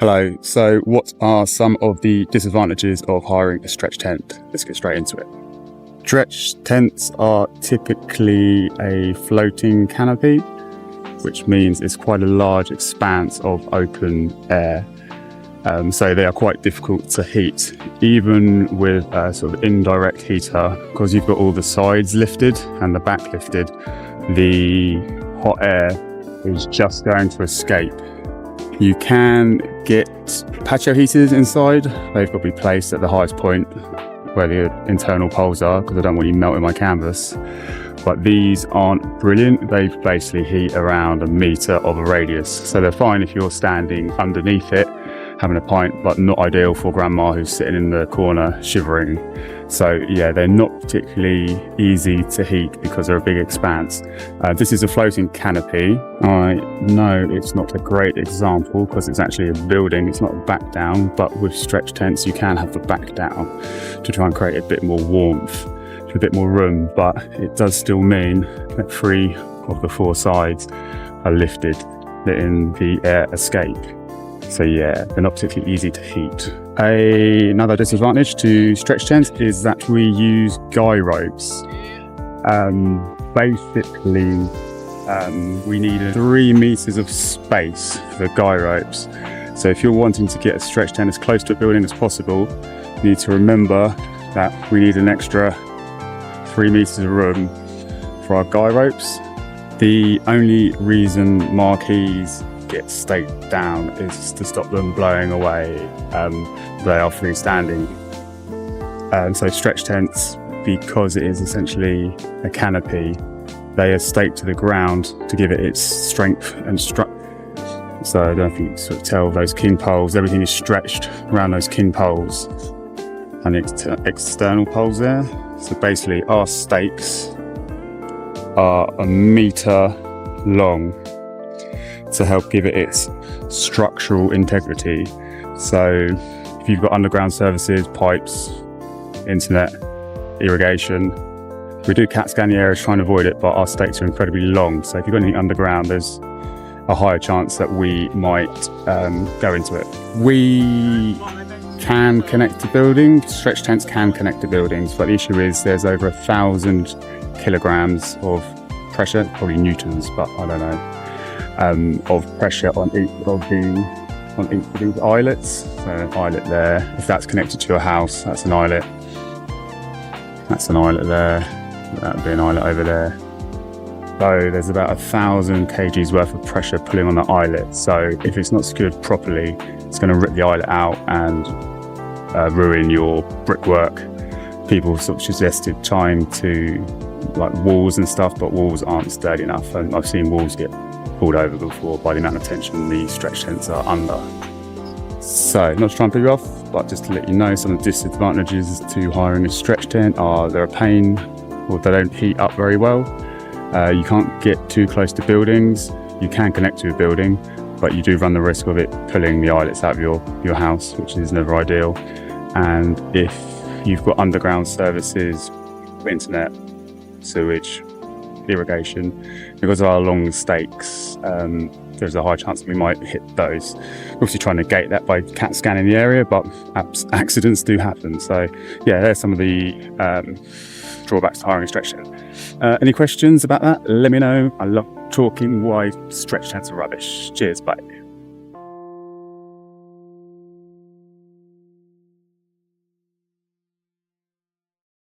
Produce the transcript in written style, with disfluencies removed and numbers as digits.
Hello. So what are some of the disadvantages of hiring a stretch tent? Let's get straight into it. Stretch tents are typically a floating canopy, which means it's quite a large expanse of open air. So they are quite difficult to heat, even with a sort of indirect heater, because you've got all the sides lifted and the back lifted. The hot air is just going to escape. You can get patio heaters inside. They've got to be placed at the highest point where the internal poles are, because I don't want you melting my canvas. But these aren't brilliant. They basically heat around a metre of a radius. So they're fine if you're standing underneath it, having a pint, but not ideal for grandma who's sitting in the corner shivering. So yeah, they're not particularly easy to heat because they're a big expanse. This is a floating canopy. I know it's not a great example because it's actually a building, it's not a back down, but with stretch tents you can have the back down to try and create a bit more warmth, a bit more room, but it does still mean that 3 of the 4 sides are lifted, letting the air escape. So yeah, they're not particularly easy to heat. Another disadvantage to stretch tents is that we use guy ropes. Basically, we need 3 meters of space for guy ropes. So if you're wanting to get a stretch tent as close to a building as possible, you need to remember that we need an extra 3 meters of room for our guy ropes. The only reason marquees get staked down is to stop them blowing away. They are freestanding. So stretch tents, because it is essentially a canopy, they are staked to the ground to give it its strength and structure. So I don't know if you can sort of tell those king poles, everything is stretched around those king poles and external poles there. So basically our stakes are 1 meter long to help give it its structural integrity. So if you've got underground services, pipes, internet, irrigation, we do CAT scan the area to try and avoid it, but our stakes are incredibly long. So if you've got anything underground, there's a higher chance that we might go into it. We can connect to buildings, stretch tents can connect to buildings, but the issue is there's over 1,000 kilograms of pressure, probably newtons, but I don't know, of pressure on each of these eyelets. So an eyelet there, if that's connected to your house, that's an eyelet. That's an eyelet there. That would be an eyelet over there. So there's about 1,000 kgs worth of pressure pulling on the eyelet. So if it's not secured properly, it's going to rip the eyelet out and ruin your brickwork. People sort of suggested trying to like walls and stuff, but walls aren't sturdy enough. And I've seen walls get pulled over before by the amount of tension these stretch tents are under. So not to try and put you off, but just to let you know, some of the disadvantages to hiring a stretch tent are they're a pain, or they don't heat up very well. You can't get too close to buildings. You can connect to a building, but you do run the risk of it pulling the eyelets out of your house, which is never ideal. And if you've got underground services, internet, sewage, irrigation, because of our long stakes, there's a high chance that we might hit those. We're obviously trying to negate that by CAT scanning the area, but accidents do happen. So yeah, there's some of the drawbacks to hiring a stretch tent. Any questions about that? Let me know. I love talking why stretch tents are rubbish. Cheers, bye.